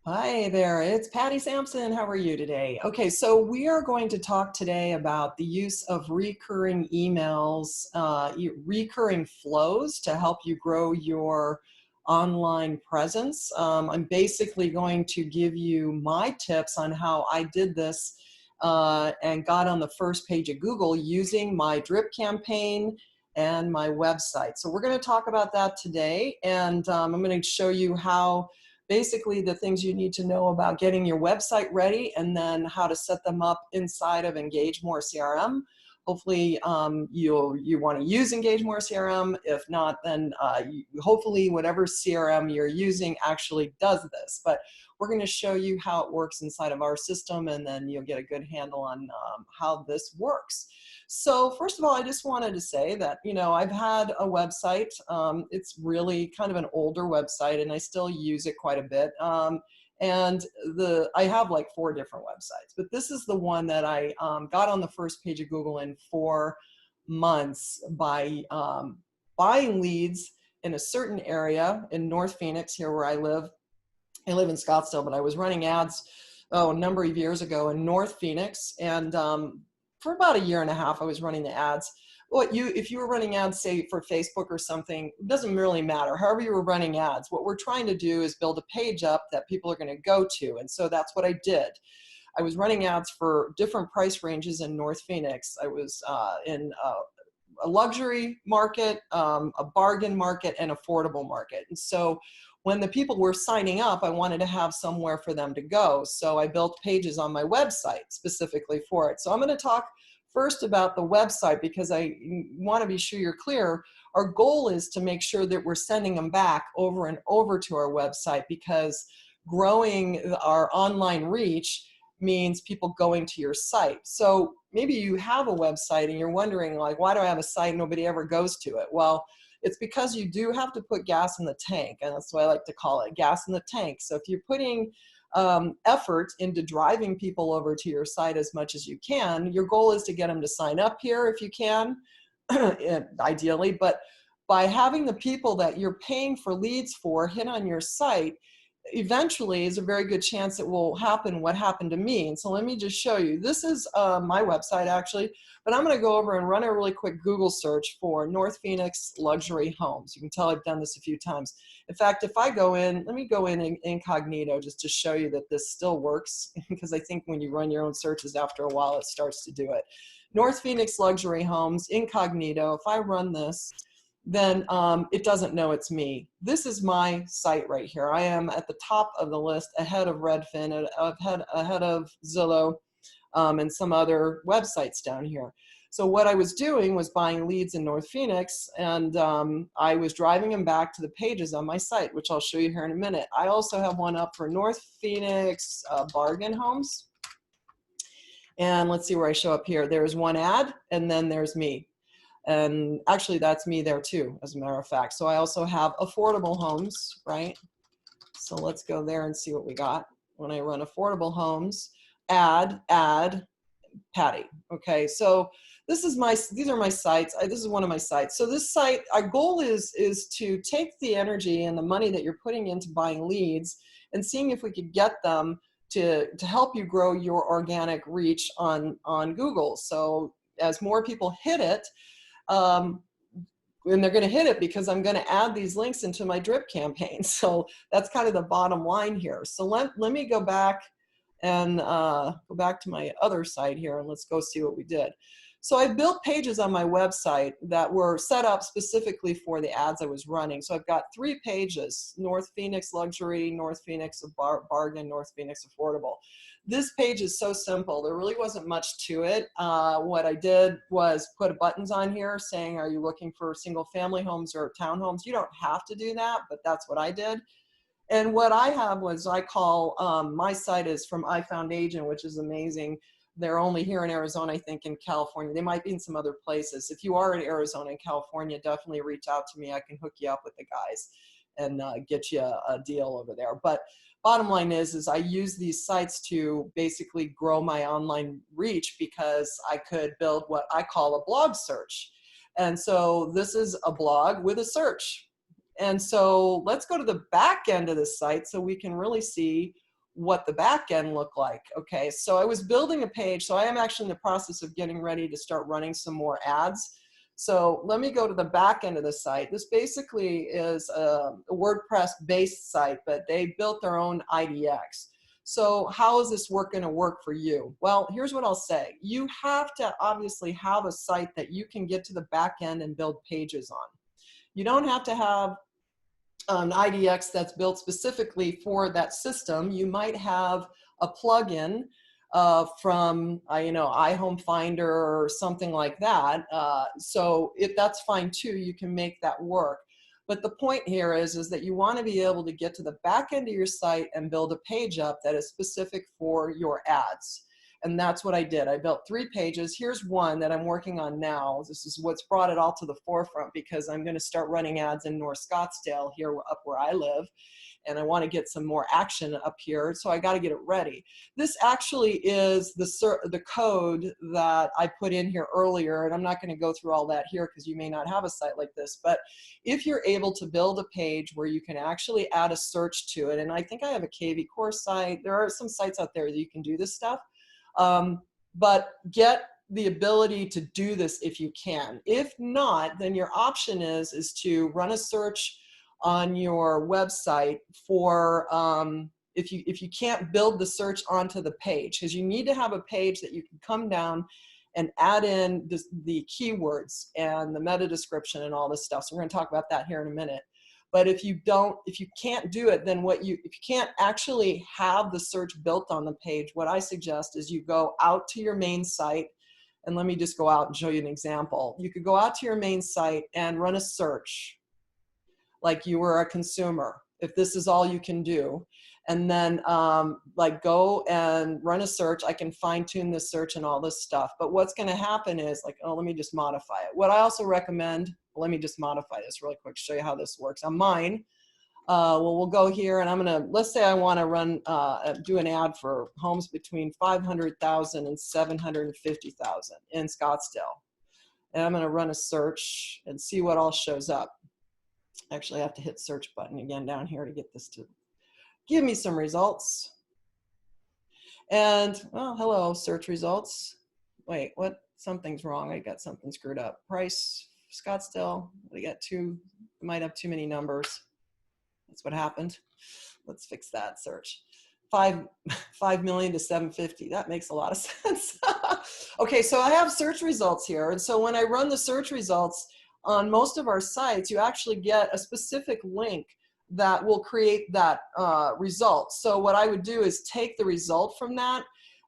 Hi there, it's Patty Sampson. How are you today? Okay, so we are going to talk today about the use of recurring emails, recurring flows to help you grow your online presence. I'm basically going to give you my tips on how I did this and got on the first page of Google using my drip campaign and my website. So we're going to talk about that today, and I'm going to show you how basically the things you need to know about getting your website ready and then how to set them up inside of EngageMore CRM. Hopefully you want to use EngageMore CRM. If not, then hopefully whatever CRM you're using actually does this. But we're going to show you how it works inside of our system, and then you'll get a good handle on how this works. So first of all, I just wanted to say that, I've had a website. It's really kind of an older website, and I still use it quite a bit. And I have like 4 different websites, but this is the one that I got on the first page of Google in 4 months by buying leads in a certain area in North Phoenix, here where I live. I live in Scottsdale, but I was running ads a number of years ago in North Phoenix, and for about a year and a half, I was running the ads. If you were running ads, say for Facebook or something, it doesn't really matter. However you were running ads, what we're trying to do is build a page up that people are going to go to, and so that's what I did. I was running ads for different price ranges in North Phoenix. I was in a luxury market, a bargain market, and affordable market. And so when the people were signing up, I wanted to have somewhere for them to go. So I built pages on my website specifically for it. So I'm going to talk first about the website because I want to be sure you're clear. Our goal is to make sure that we're sending them back over and over to our website, because growing our online reach means people going to your site. So maybe you have a website and you're wondering, like, why do I have a site and nobody ever goes to it? Well, it's because you do have to put gas in the tank, and that's what I like to call it, gas in the tank. So if you're putting effort into driving people over to your site as much as you can, your goal is to get them to sign up here if you can, ideally. But by having the people that you're paying for leads for hit on your site, eventually is a very good chance it will happen what happened to me. And so let me just show you. This is my website actually, but I'm going to go over and run a really quick Google search for North Phoenix luxury homes. You can tell I've done this a few times. In fact, if I go in, let me go in incognito just to show you that this still works, because I think when you run your own searches after a while, it starts to do it. North Phoenix luxury homes, incognito. If I run this, then it doesn't know it's me. This is my site right here. I am at the top of the list, ahead of Redfin, ahead of Zillow, and some other websites down here. So what I was doing was buying leads in North Phoenix, and I was driving them back to the pages on my site, which I'll show you here in a minute. I also have one up for North Phoenix bargain homes. And let's see where I show up here. There's one ad, and then there's me. And actually that's me there too, as a matter of fact. So I also have affordable homes, right? So let's go there and see what we got. When I run affordable homes, add, Patty. Okay, so these are my sites. This is one of my sites. So this site, our goal is to take the energy and the money that you're putting into buying leads and seeing if we could get them to help you grow your organic reach on Google. So as more people hit it, and they're going to hit it because I'm going to add these links into my drip campaign. So that's kind of the bottom line here. So let me go back and go back to my other site here, and let's go see what we did. So I built pages on my website that were set up specifically for the ads I was running. So I've got 3 pages: North Phoenix luxury, North Phoenix bargain, North Phoenix affordable. This page is so simple. There really wasn't much to it. What I did was put buttons on here saying, are you looking for single family homes or townhomes? You don't have to do that, but that's what I did. And what I have was, I call, my site is from I Found Agent, which is amazing. They're only here in Arizona, I think, in California. They might be in some other places. If you are in Arizona and California, definitely reach out to me. I can hook you up with the guys and get you a deal over there. But bottom line is I use these sites to basically grow my online reach, because I could build what I call a blog search. And so this is a blog with a search. And so let's go to the back end of the site so we can really see what the back end looked like. Okay, so I was building a page. So I am actually in the process of getting ready to start running some more ads. So let me go to the back end of the site. This basically is a WordPress based site, but they built their own IDX. So how is this going to work for you? Well, here's what I'll say. You have to obviously have a site that you can get to the back end and build pages on. You don't have to have an IDX that's built specifically for that system. You might have a plugin from iHome Finder or something like that. So if that's fine too, you can make that work. But the point here is that you want to be able to get to the back end of your site and build a page up that is specific for your ads. And that's what I did. I built 3 pages. Here's one that I'm working on now. This is what's brought it all to the forefront because I'm going to start running ads in North Scottsdale here up where I live. And I want to get some more action up here, so I got to get it ready. This actually is the code that I put in here earlier, and I'm not going to go through all that here because you may not have a site like this, but if you're able to build a page where you can actually add a search to it, and I think I have a KV Core site, there are some sites out there that you can do this stuff, but get the ability to do this if you can. If not, then your option is to run a search on your website for if you can't build the search onto the page, because you need to have a page that you can come down and add in the keywords and the meta description and all this stuff. So we're going to talk about that here in a minute. But if you can't do it, then if you can't actually have the search built on the page, what I suggest is you go out to your main site. And let me just go out and show you an example. You could go out to your main site and run a search like you were a consumer, if this is all you can do. And then like go and run a search. I can fine tune this search and all this stuff. But what's going to happen is like, oh, let me just modify it. What I also recommend, let me just modify this really quick, show you how this works. On mine, well, we'll go here and I'm going to, let's say I want to run, do an ad for homes between 500,000 and 750,000 in Scottsdale. And I'm going to run a search and see what all shows up. Actually, I have to hit search button again down here to get this to give me some results. And, well, hello, search results. Wait, what? Something's wrong. I got something screwed up. Price, Scottsdale. I got might have too many numbers. That's what happened. Let's fix that search. 5 million to 750. That makes a lot of sense. Okay, so I have search results here. And so when I run the search results, on most of our sites, you actually get a specific link that will create that result. So what I would do is take the result from that,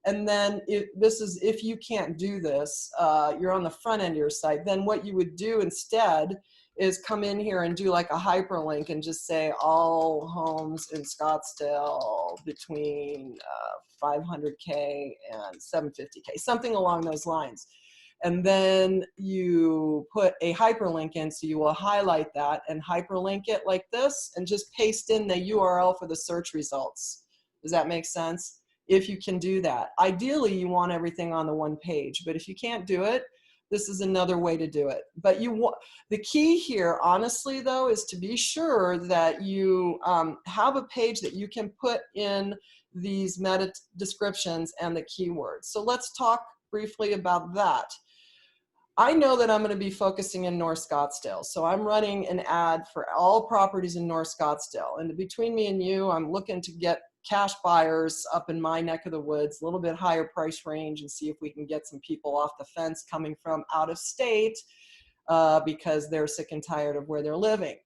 and then if you can't do this, you're on the front end of your site, then what you would do instead is come in here and do like a hyperlink and just say all homes in Scottsdale between 500K and 750K, something along those lines. And then you put a hyperlink in, so you will highlight that and hyperlink it like this and just paste in the URL for the search results. Does that make sense? If you can do that. Ideally, you want everything on the one page, but if you can't do it, this is another way to do it. But the key here, honestly, though, is to be sure that you have a page that you can put in these meta descriptions and the keywords. So let's talk briefly about that. I know that I'm going to be focusing in North Scottsdale, so I'm running an ad for all properties in North Scottsdale. And between me and you, I'm looking to get cash buyers up in my neck of the woods, a little bit higher price range, and see if we can get some people off the fence coming from out of state because they're sick and tired of where they're living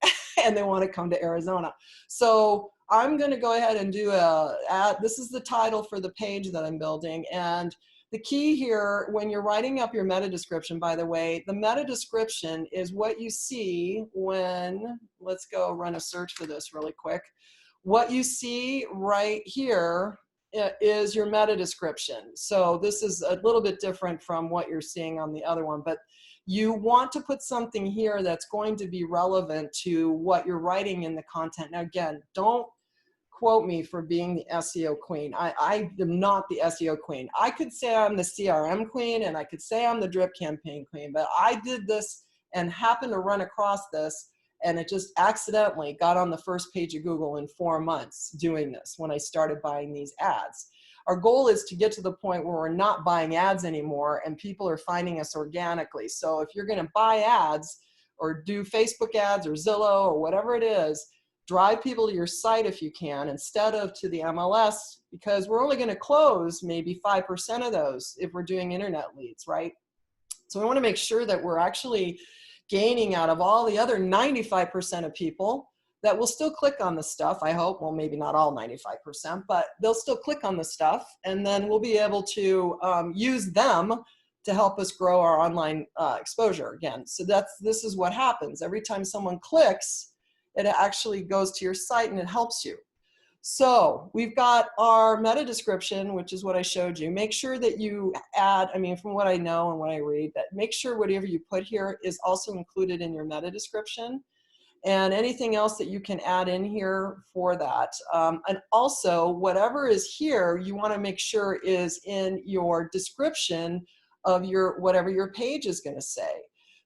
and they want to come to Arizona. So I'm going to go ahead and do a ad. This is the title for the page that I'm building. And the key here, when you're writing up your meta description, by the way, the meta description is what you see when, let's go run a search for this really quick. What you see right here is your meta description. So this is a little bit different from what you're seeing on the other one, but you want to put something here that's going to be relevant to what you're writing in the content. Now, again, don't quote me for being the SEO queen. I am not the SEO queen. I could say I'm the CRM queen and I could say I'm the drip campaign queen, but I did this and happened to run across this And it just accidentally got on the first page of Google in 4 months doing this when I started buying these ads. Our goal is to get to the point where we're not buying ads anymore and people are finding us organically. So if you're going to buy ads or do Facebook ads or Zillow or whatever it is, drive people to your site if you can instead of to the MLS, because we're only going to close maybe 5% of those if we're doing internet leads, right? So we want to make sure that we're actually gaining out of all the other 95% of people that will still click on the stuff, I hope. Well, maybe not all 95%, but they'll still click on the stuff, and then we'll be able to use them to help us grow our online exposure again. So this is what happens. Every time someone clicks, it actually goes to your site and it helps you. So we've got our meta description, which is what I showed you. Make sure that you add, I mean, from what I know and what I read, that make sure whatever you put here is also included in your meta description, and anything else that you can add in here for that. And also, whatever is here, you want to make sure is in your description of your whatever your page is going to say.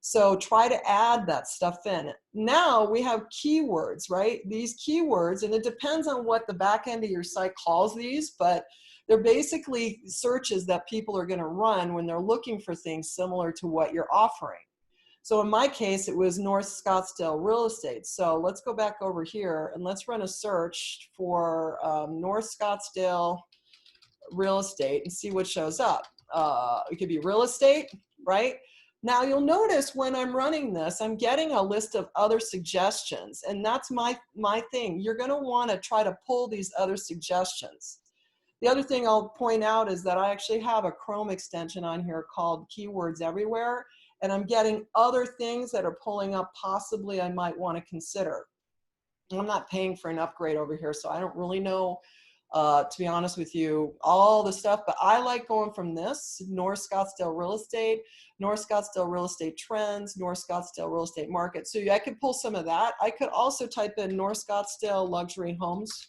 So try to add that stuff in. Now we have keywords, right? These keywords, and it depends on what the back end of your site calls these, but they're basically searches that people are going to run when they're looking for things similar to what you're offering. So in my case, it was North Scottsdale real estate. So let's go back over here and let's run a search for North Scottsdale real estate and see what shows up. It could be real estate, right? Now you'll notice when I'm running this, I'm getting a list of other suggestions, and that's my thing. You're going to want to try to pull these other suggestions. The other thing I'll point out is that I actually have a Chrome extension on here called Keywords Everywhere, and I'm getting other things that are pulling up possibly I might want to consider. I'm not paying for an upgrade over here, so I don't really know, to be honest with you, all the stuff, but I like going from this, North Scottsdale real estate, North Scottsdale real estate trends, North Scottsdale real estate market. So I could pull some of that. I could also type in North Scottsdale luxury homes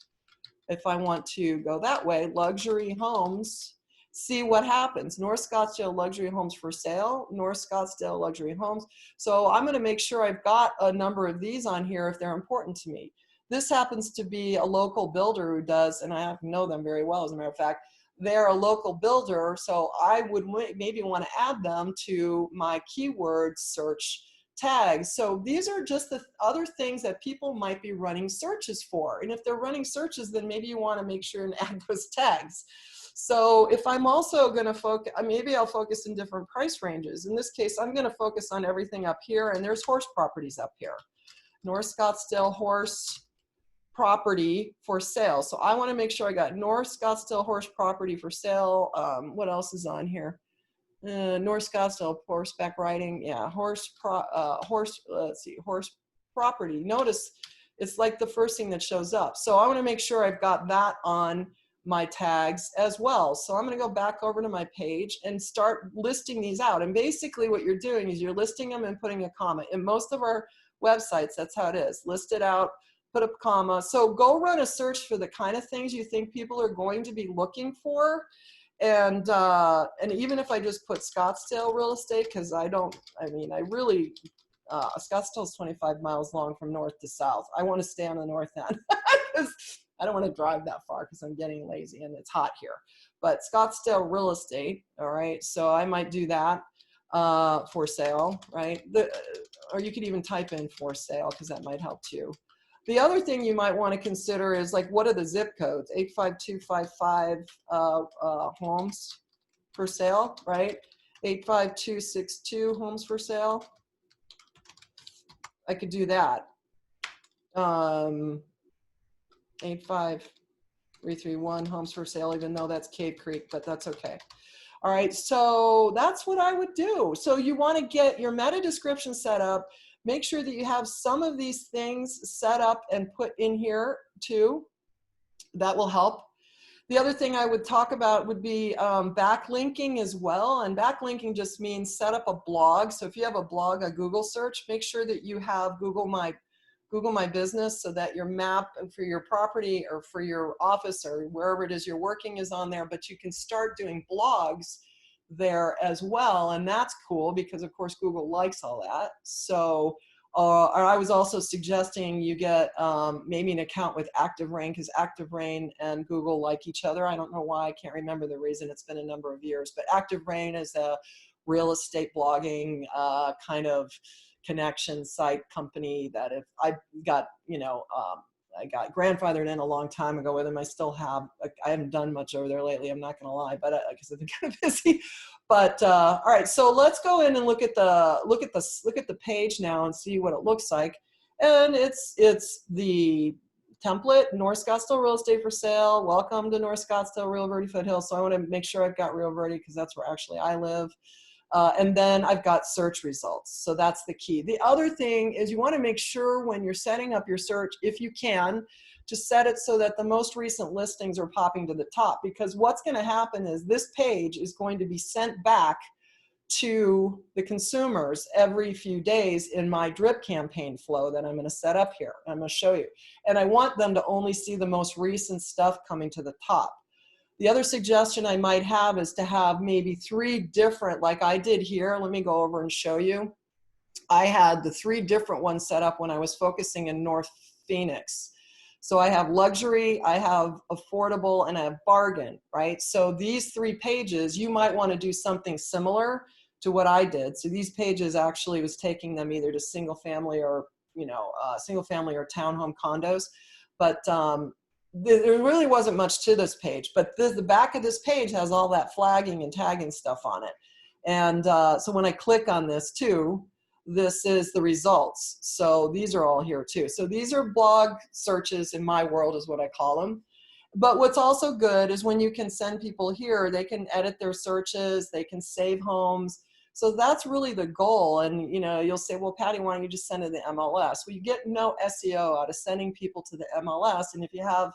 if I want to go that way, luxury homes, see what happens. North Scottsdale luxury homes for sale, North Scottsdale luxury homes. So I'm going to make sure I've got a number of these on here if they're important to me. This happens to be a local builder who does, and I know them very well, as a matter of fact. They're a local builder, so I would maybe want to add them to my keyword search tags. So these are just the other things that people might be running searches for. And if they're running searches, then maybe you want to make sure and add those tags. So if I'm also going to focus, maybe I'll focus in different price ranges. In this case, I'm going to focus on everything up here, and there's horse properties up here. North Scottsdale horse property for sale. So I want to make sure I got North Scottsdale horse property for sale. What else is on here? North Scottsdale horseback riding. Yeah, horse property. Notice it's like the first thing that shows up. So I want to make sure I've got that on my tags as well. So I'm going to go back over to my page and start listing these out. And basically what you're doing is you're listing them and putting a comma. In most of our websites, that's how it is. List it out, put a comma. So go run a search for the kind of things you think people are going to be looking for. And even if I just put Scottsdale real estate, because Scottsdale is 25 miles long from north to south. I want to stay on the north end because I don't want to drive that far because I'm getting lazy and it's hot here. But Scottsdale real estate, all right, so I might do that for sale, right? Or you could even type in for sale because that might help too. The other thing you might want to consider is like, what are the zip codes? 85255 homes for sale, right? 85262 homes for sale. I could do that. 85331 homes for sale, even though that's Cave Creek, but that's okay. All right, so that's what I would do. So you want to get your meta description set up. Make sure that you have some of these things set up and put in here too. That will help. The other thing I would talk about would be backlinking as well. And backlinking just means set up a blog. So if you have a blog, a Google search, make sure that you have Google My Business so that your map for your property or for your office or wherever it is you're working is on there. But you can start doing blogs there as well, and that's cool because of course Google likes all that. So Or I was also suggesting you get maybe an account with ActiveRain, because ActiveRain and Google like each other. I don't know why. I can't remember the reason. It's been a number of years. But ActiveRain is a real estate blogging kind of connection site company that if I got, I got grandfathered in a long time ago with them. I still have. I haven't done much over there lately. I'm not going to lie, but because I've been kind of busy. But all right, so let's go in and look at the page now and see what it looks like. And it's the template: North Scottsdale real estate for sale. Welcome to North Scottsdale, Rio Verde Foothills. So I want to make sure I've got Rio Verde because that's where actually I live. And then I've got search results. So that's the key. The other thing is you want to make sure when you're setting up your search, if you can, to set it so that the most recent listings are popping to the top, because what's going to happen is this page is going to be sent back to the consumers every few days in my drip campaign flow that I'm going to set up here. I'm going to show you. And I want them to only see the most recent stuff coming to the top. The other suggestion I might have is to have maybe 3 different, like I did here. Let me go over and show you. I had the 3 different ones set up when I was focusing in North Phoenix. So I have luxury, I have affordable, and I have bargain, right? So these 3 pages, you might want to do something similar to what I did. So these pages actually was taking them either to single family or, single family or townhome condos. But there really wasn't much to this page, but the back of this page has all that flagging and tagging stuff on it. And so when I click on this too, this is the results. So these are all here too. So these are blog searches in my world is what I call them. But what's also good is when you can send people here, they can edit their searches, they can save homes. So that's really the goal. And you'll say, well, Patty, why don't you just send it to the MLS? Well, you get no SEO out of sending people to the MLS. And if you have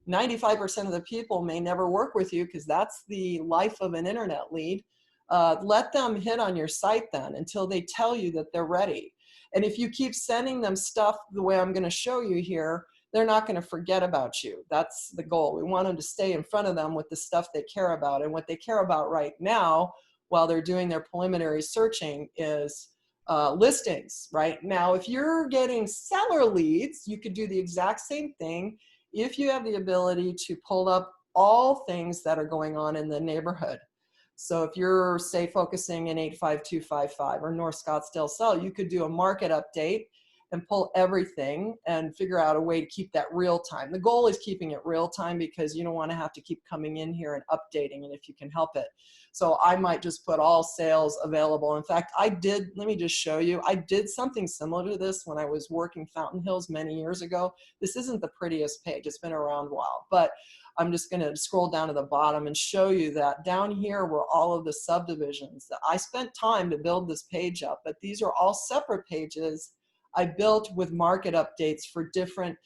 95% of the people may never work with you, because that's the life of an internet lead. Let them hit on your site then until they tell you that they're ready. And if you keep sending them stuff the way I'm going to show you here, they're not going to forget about you. That's the goal. We want them to stay in front of them with the stuff they care about. And what they care about right now while they're doing their preliminary searching is listings. Right now, if you're getting seller leads, you could do the exact same thing if you have the ability to pull up all things that are going on in the neighborhood. So if you're, say, focusing in 85255 or North Scottsdale Sell, you could do a market update and pull everything and figure out a way to keep that real time. The goal is keeping it real time because you don't want to have to keep coming in here and updating, and if you can help it. So I might just put all sales available. In fact, let me just show you, I did something similar to this when I was working Fountain Hills many years ago. This isn't the prettiest page, it's been around a while, but I'm just going to scroll down to the bottom and show you that down here were all of the subdivisions. I spent time to build this page up, but these are all separate pages I built with market updates for different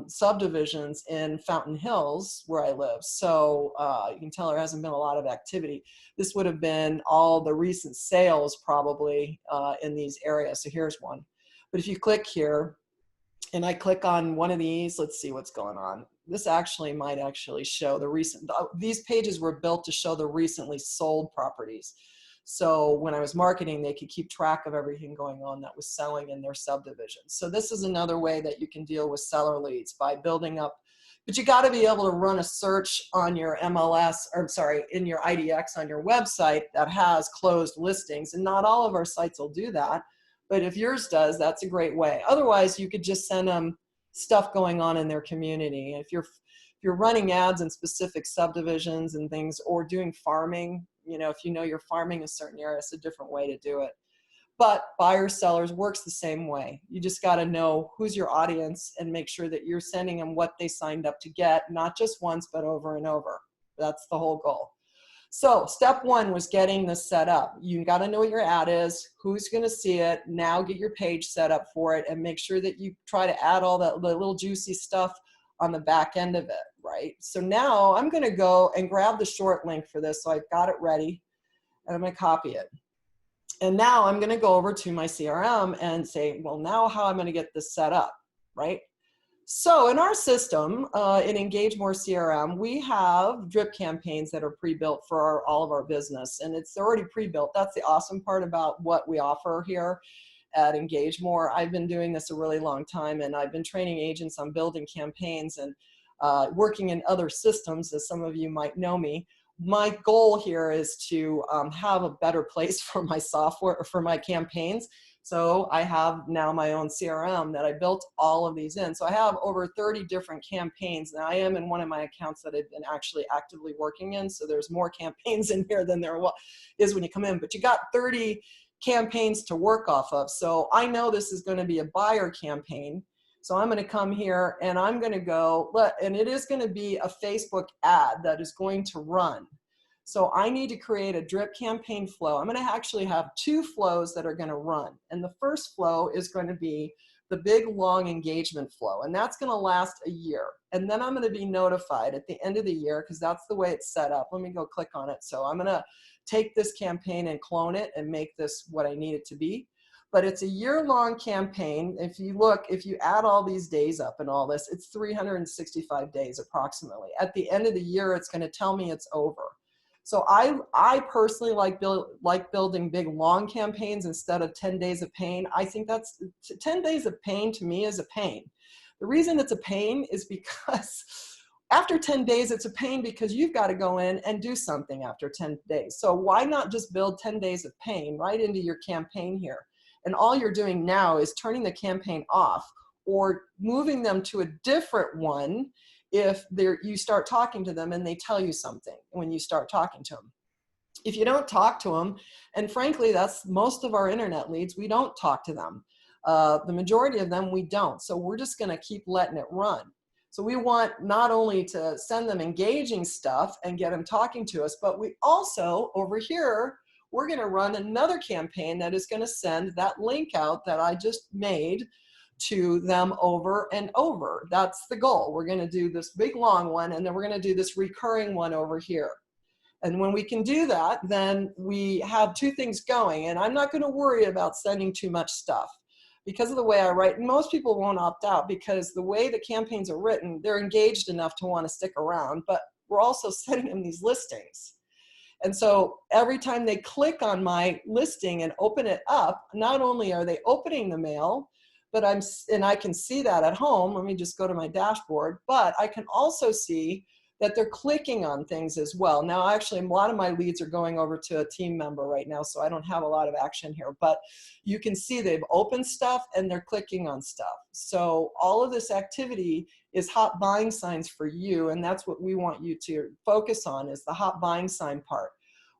subdivisions in Fountain Hills where I live. So you can tell there hasn't been a lot of activity. This would have been all the recent sales probably in these areas. So here's one. But if you click here and I click on one of these, let's see what's going on. This actually might actually show the recent, these pages were built to show the recently sold properties. So when I was marketing, they could keep track of everything going on that was selling in their subdivision. So this is another way that you can deal with seller leads by building up, but you got to be able to run a search on your MLS, or sorry, in your IDX on your website that has closed listings. And not all of our sites will do that, but if yours does, that's a great way. Otherwise, you could just send them stuff going on in their community. If you're running ads in specific subdivisions and things, or doing farming, if you're farming a certain area, it's a different way to do it. But buyers, sellers works the same way. You just got to know who's your audience and make sure that you're sending them what they signed up to get, not just once, but over and over. That's the whole goal. So step 1 was getting this set up. You got to know what your ad is, who's going to see it. Now get your page set up for it and make sure that you try to add all that little juicy stuff on the back end of it, right? So now I'm going to go and grab the short link for this. So I've got it ready and I'm going to copy it. And now I'm going to go over to my CRM and say, well, now how I'm going to get this set up, right? So in our system, in EngageMore CRM, we have drip campaigns that are pre-built for all of our business, and it's already pre-built. That's the awesome part about what we offer here. at EngageMore. I've been doing this a really long time, and I've been training agents on building campaigns and working in other systems, as some of you might know me. My goal here is to have a better place for my software, for my campaigns. So I have now my own CRM that I built all of these in. So I have over 30 different campaigns. Now I am in one of my accounts that I've been actually actively working in. So there's more campaigns in here than there is when you come in, but you got 30 campaigns to work off of. So I know this is going to be a buyer campaign. So I'm going to come here and I'm going to go, and it is going to be a Facebook ad that is going to run. So I need to create a drip campaign flow. I'm going to actually have 2 flows that are going to run. And the first flow is going to be the big long engagement flow. And that's going to last a year. And then I'm going to be notified at the end of the year, because that's the way it's set up. Let me go click on it. So I'm going to take this campaign and clone it and make this what I need it to be. But it's a year-long campaign. If you look, if you add all these days up and all this, it's 365 days approximately. At the end of the year, it's going to tell me it's over. So I personally like building big long campaigns instead of 10 days of pain. I think that's 10 days of pain to me is a pain. The reason it's a pain is because after 10 days, it's a pain because you've got to go in and do something after 10 days. So why not just build 10 days of pain right into your campaign here? And all you're doing now is turning the campaign off or moving them to a different one if you start talking to them and they tell you something when you start talking to them. If you don't talk to them, and frankly, that's most of our internet leads, we don't talk to them. The majority of them, we don't. So we're just going to keep letting it run. So we want not only to send them engaging stuff and get them talking to us, but we also, over here, we're going to run another campaign that is going to send that link out that I just made to them over and over. That's the goal. We're going to do this big long one, and then we're going to do this recurring one over here. And when we can do that, then we have 2 things going. And I'm not going to worry about sending too much stuff because of the way I write. Most people won't opt out because the way the campaigns are written, they're engaged enough to want to stick around, but we're also sending them these listings. And so every time they click on my listing and open it up, not only are they opening the mail, but I can see that at home. Let me just go to my dashboard, but I can also see that they're clicking on things as well. Now, actually, a lot of my leads are going over to a team member right now, so I don't have a lot of action here, but you can see they've opened stuff and they're clicking on stuff. So all of this activity is hot buying signs for you, and that's what we want you to focus on, is the hot buying sign part.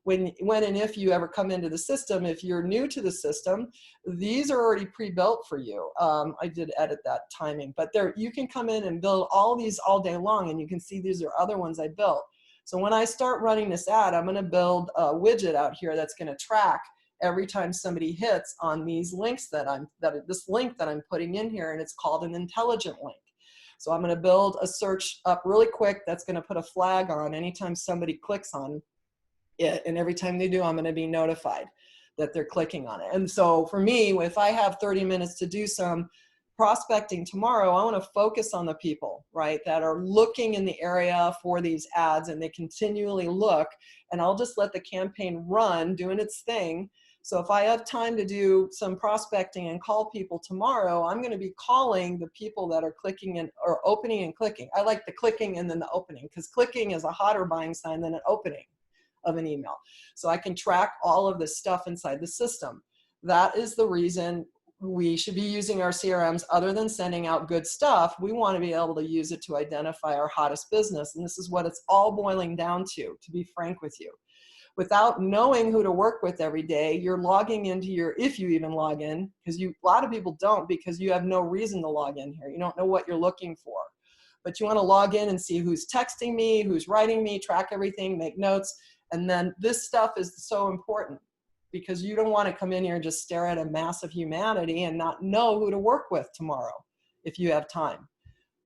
When and if you ever come into the system, if you're new to the system, these are already pre-built for you. I did edit that timing, but you can come in and build all these all day long, and you can see these are other ones I built. So when I start running this ad, I'm going to build a widget out here that's going to track every time somebody hits on these links this link that I'm putting in here, and it's called an intelligent link. So I'm going to build a search up really quick that's going to put a flag on anytime somebody clicks on it, and every time they do, I'm going to be notified that they're clicking on it. And so for me, if I have 30 minutes to do some prospecting tomorrow, I want to focus on the people, right, that are looking in the area for these ads, and they continually look, and I'll just let the campaign run doing its thing. So if I have time to do some prospecting and call people tomorrow, I'm going to be calling the people that are clicking or opening and clicking. I like the clicking and then the opening, because clicking is a hotter buying sign than an opening of an email. So I can track all of this stuff inside the system. That is the reason we should be using our CRMs. Other than sending out good stuff, we want to be able to use it to identify our hottest business. And this is what it's all boiling down to be frank with you. Without knowing who to work with every day, you're logging into if you even log in, because a lot of people don't, because you have no reason to log in here. You don't know what you're looking for. But you want to log in and see who's texting me, who's writing me, track everything, make notes. And then this stuff is so important, because you don't want to come in here and just stare at a mass of humanity and not know who to work with tomorrow if you have time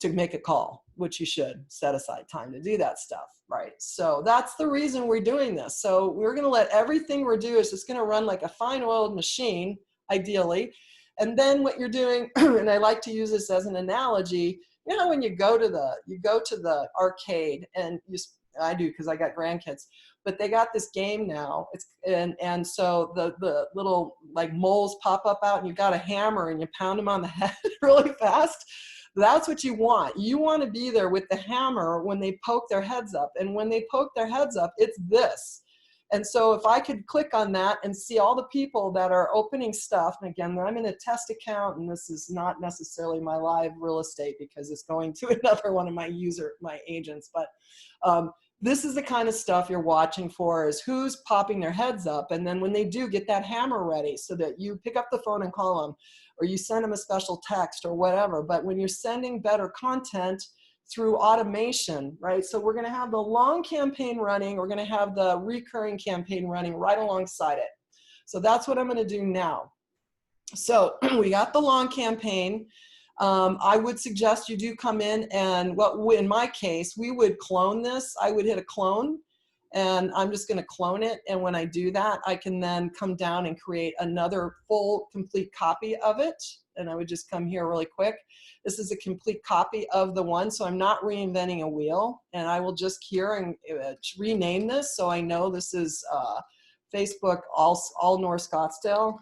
to make a call, which you should set aside time to do that stuff, right? So that's the reason we're doing this. So we're going to let everything we're doing is just going to run like a fine-oiled machine, ideally. And then what you're doing, and I like to use this as an analogy, you know, when you go to the arcade and you I do because I got grandkids. But they got this game now. And so the little like moles pop up out, and you got a hammer and you pound them on the head really fast. That's what you want. You want to be there with the hammer when they poke their heads up. And when they poke their heads up, it's this. And so if I could click on that and see all the people that are opening stuff, and again, I'm in a test account, and this is not necessarily my live real estate because it's going to another one of my agents, but this is the kind of stuff you're watching for, is who's popping their heads up. And then when they do, get that hammer ready so that you pick up the phone and call them, or you send them a special text or whatever. But when you're sending better content through automation, right? So we're going to have the long campaign running. We're going to have the recurring campaign running right alongside it. So that's what I'm going to do now. So we got the long campaign. I would suggest you do come in and in my case, we would clone this. I would hit a clone, and I'm just going to clone it. And when I do that, I can then come down and create another full complete copy of it. And I would just come here really quick. This is a complete copy of the one, so I'm not reinventing a wheel. And I will just here and rename this so I know this is Facebook All North Scottsdale.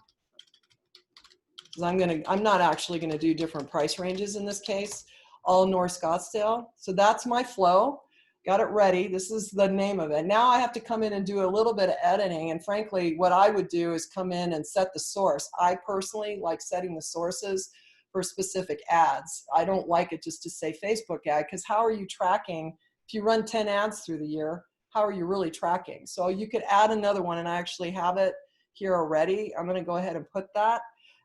I'm not actually gonna do different price ranges in this case. All North Scottsdale. So that's my flow. Got it ready. This is the name of it. Now I have to come in and do a little bit of editing. And frankly, what I would do is come in and set the source. I personally like setting the sources for specific ads. I don't like it just to say Facebook ad, because how are you tracking? If you run 10 ads through the year, how are you really tracking? So you could add another one, and I actually have it here already. I'm gonna go ahead and put that.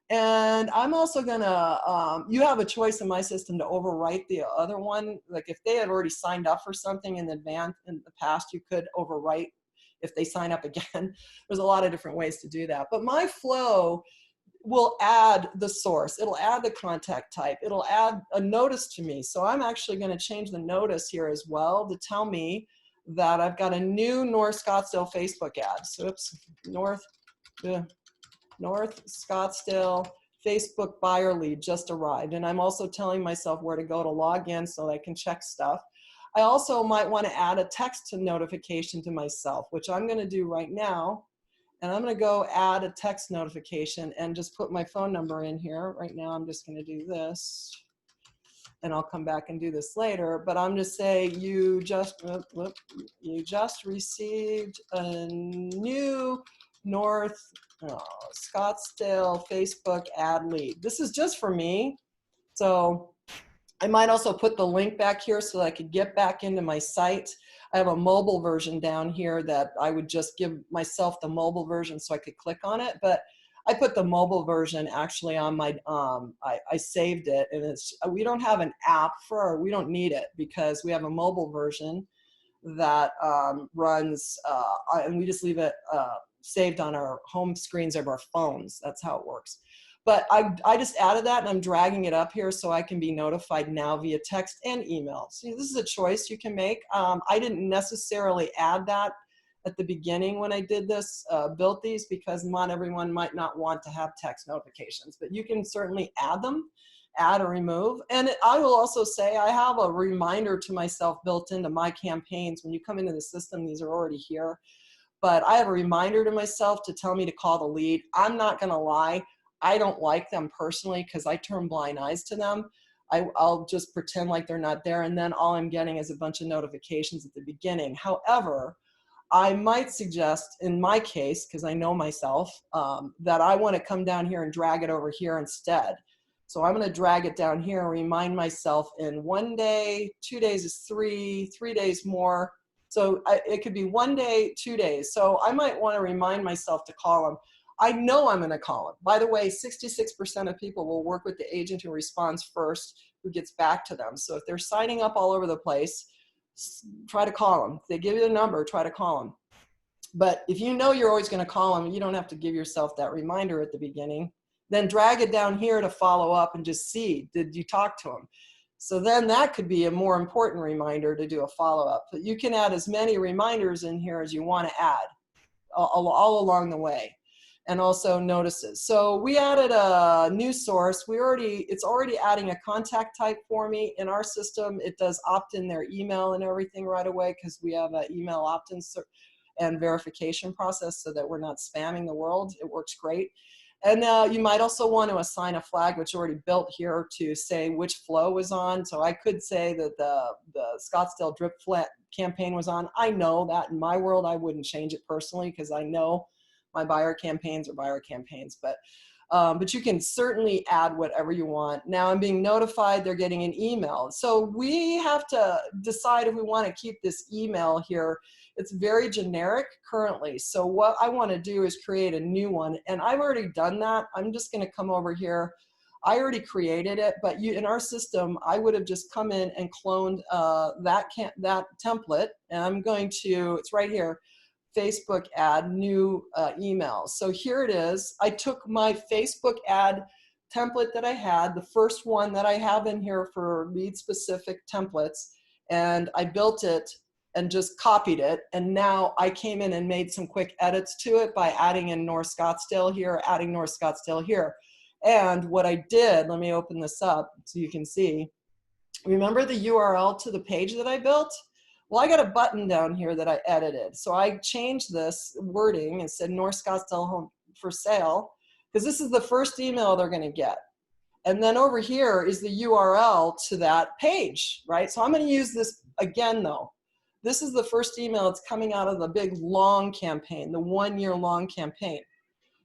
And I'm also gonna, you have a choice in my system to overwrite the other one. Like if they had already signed up for something in advance in the past, you could overwrite if they sign up again. There's a lot of different ways to do that. But my flow will add the source. It'll add the contact type. It'll add a notice to me. So I'm actually gonna change the notice here as well to tell me that I've got a new North Scottsdale Facebook ad. So oops, North Scottsdale Facebook buyer lead just arrived. And I'm also telling myself where to go to log in so I can check stuff. I also might want to add a text notification to myself, which I'm going to do right now. And I'm going to go add a text notification and just put my phone number in here. Right now, I'm just going to do this. And I'll come back and do this later. But I'm just saying you just received a new North Scottsdale Facebook ad lead. This is just for me. So I might also put the link back here so that I could get back into my site. I have a mobile version down here that I would just give myself the mobile version so I could click on it. But I put the mobile version actually on my, I saved it, and we don't have an app we don't need it because we have a mobile version that runs, and we just leave it saved on our home screens of our phones. That's how it works. But I just added that, and I'm dragging it up here so I can be notified now via text and email. So this is a choice you can make. I didn't necessarily add that at the beginning when I did this, built these, because not everyone might not want to have text notifications, but you can certainly add them, add or remove. And I will also say I have a reminder to myself built into my campaigns. When you come into the system, these are already here. But I have a reminder to myself to tell me to call the lead. I'm not gonna lie, I don't like them personally because I turn blind eyes to them. I'll just pretend like they're not there, and then all I'm getting is a bunch of notifications at the beginning. However, I might suggest, in my case, because I know myself, that I wanna come down here and drag it over here instead. So I'm gonna drag it down here and remind myself in 1 day, 2 days is 3 days more. So it could be 1 day, 2 days. So I might want to remind myself to call them. I know I'm going to call them. By the way, 66% of people will work with the agent who responds first, who gets back to them. So if they're signing up all over the place, try to call them. If they give you the number, try to call them. But if you know you're always going to call them, you don't have to give yourself that reminder at the beginning. Then drag it down here to follow up and just see, did you talk to them? So then that could be a more important reminder to do a follow-up. But you can add as many reminders in here as you want to add all along the way. and also notices. So we added a new source. It's already adding a contact type for me. In our system, it does opt in their email and everything right away because we have an email opt-in and verification process so that we're not spamming the world. It works great. And you might also want to assign a flag, which already built here, to say which flow is on. So I could say that the Scottsdale drip flat campaign was on. I know that in my world, I wouldn't change it personally because I know my buyer campaigns are buyer campaigns. But you can certainly add whatever you want. Now I'm being notified they're getting an email. So we have to decide if we want to keep this email here. It's very generic currently. So what I want to do is create a new one. And I've already done that. I'm just going to come over here. I already created it, but in our system, I would have just come in and cloned that template. And I'm going to, it's right here, Facebook ad, new email. So here it is. I took my Facebook ad template that I had, the first one that I have in here for lead specific templates, and I built it and just copied it. And now I came in and made some quick edits to it by adding in North Scottsdale here, adding North Scottsdale here. And what I did, let me open this up so you can see. Remember the URL to the page that I built? Well, I got a button down here that I edited. So I changed this wording and said North Scottsdale home for sale, because this is the first email they're going to get. And then over here is the URL to that page, right? So I'm going to use this again, though. This is the first email that's coming out of the big long campaign, the 1 year long campaign.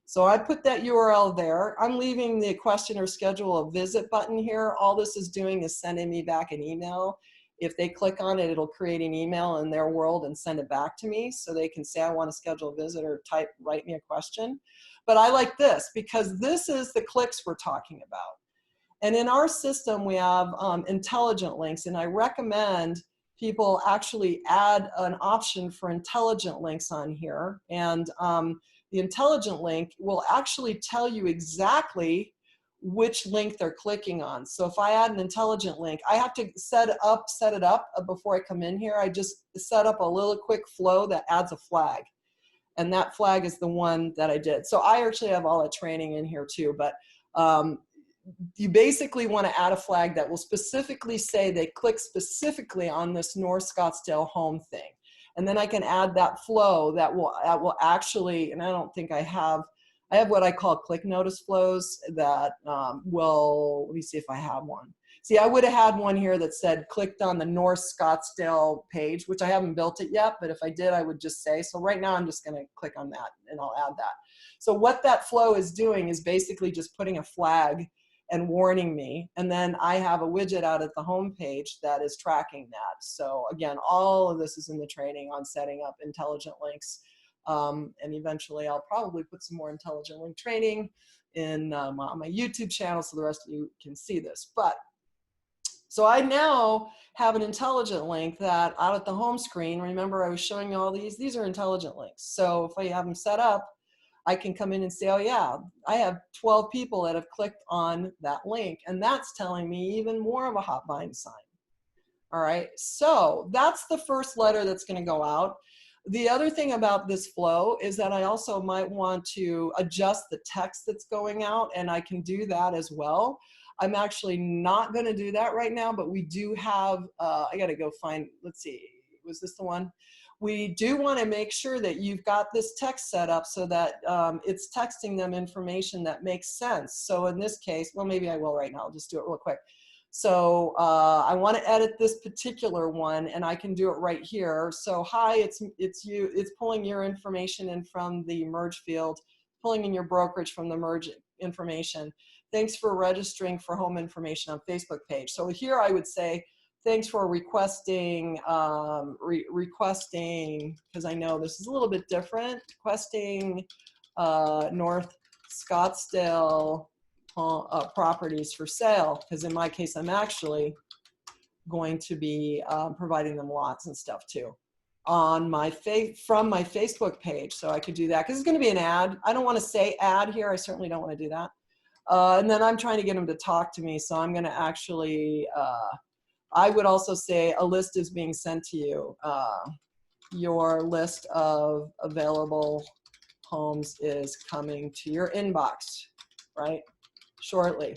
So I put that URL there. I'm leaving the question or schedule a visit button here. All this is doing is sending me back an email. If they click on it, it'll create an email in their world and send it back to me so they can say, I want to schedule a visit, or write me a question. But I like this because this is the clicks we're talking about. And in our system, we have intelligent links, and I recommend people actually add an option for intelligent links on here. And the intelligent link will actually tell you exactly which link they're clicking on. So if I add an intelligent link, I have to set it up before I come in here. I just set up a little quick flow that adds a flag. And that flag is the one that I did. So I actually have all that training in here too, but you basically want to add a flag that will specifically say they click specifically on this North Scottsdale home thing. And then I can add that flow that will actually, and I don't think I have what I call click notice flows that will, let me see if I have one. See, I would have had one here that said clicked on the North Scottsdale page, which I haven't built it yet, but if I did, I would just say. So right now I'm just going to click on that and I'll add that. So what that flow is doing is basically just putting a flag and warning me. And then I have a widget out at the home page that is tracking that. So again, all of this is in the training on setting up intelligent links. And eventually I'll probably put some more intelligent link training in on my YouTube channel so the rest of you can see this. But so I now have an intelligent link that out at the home screen, remember I was showing you all these are intelligent links. So if I have them set up, I can come in and say, oh yeah, I have 12 people that have clicked on that link, and that's telling me even more of a hot buying sign. All right, so that's the first letter that's going to go out. The other thing about this flow is that I also might want to adjust the text that's going out, and I can do that as well. I'm actually not going to do that right now, but we do have, I got to go find, let's see, was this the one? We do want to make sure that you've got this text set up so that it's texting them information that makes sense. So in this case, well, maybe I will right now. I'll just do it real quick. So I want to edit this particular one, and I can do it right here. So hi, it's you. It's pulling your information in from the merge field, pulling in your brokerage from the merge information. Thanks for registering for home information on Facebook page. So here I would say, thanks for requesting, because I know this is a little bit different, requesting North Scottsdale properties for sale, because in my case, I'm actually going to be providing them lots and stuff too on my from my Facebook page. So I could do that because it's going to be an ad. I don't want to say ad here. I certainly don't want to do that. And then I'm trying to get them to talk to me. So I'm going to actually, I would also say a list is being sent to you. Your list of available homes is coming to your inbox, right? Shortly.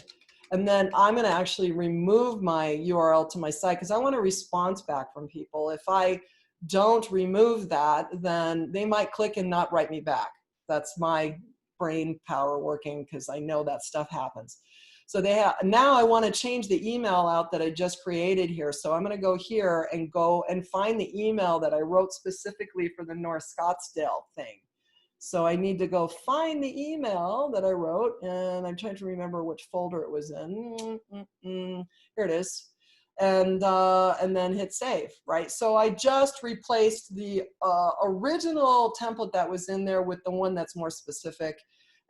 And then I'm going to actually remove my URL to my site because I want a response back from people. If I don't remove that, then they might click and not write me back. That's my brain power working because I know that stuff happens. So now I want to change the email out that I just created here. So I'm going to go here and go and find the email that I wrote specifically for the North Scottsdale thing. So I need to go find the email that I wrote, and I'm trying to remember which folder it was in. Here it is. And then hit save, right? So I just replaced the original template that was in there with the one that's more specific.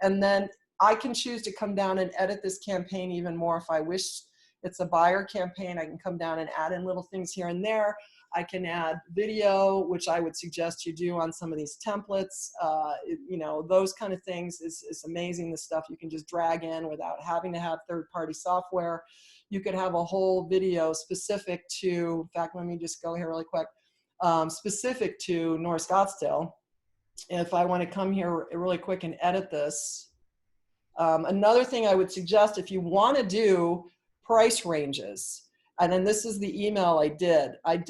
And then I can choose to come down and edit this campaign even more if I wish. It's a buyer campaign. I can come down and add in little things here and there. I can add video, which I would suggest you do on some of these templates. You know, those kind of things is amazing. The stuff you can just drag in without having to have third-party software. You could have a whole video specific to, in fact, let me just go here really quick, specific to North Scottsdale. If I want to come here really quick and edit this. Another thing I would suggest if you want to do price ranges, and then this is the email I did. I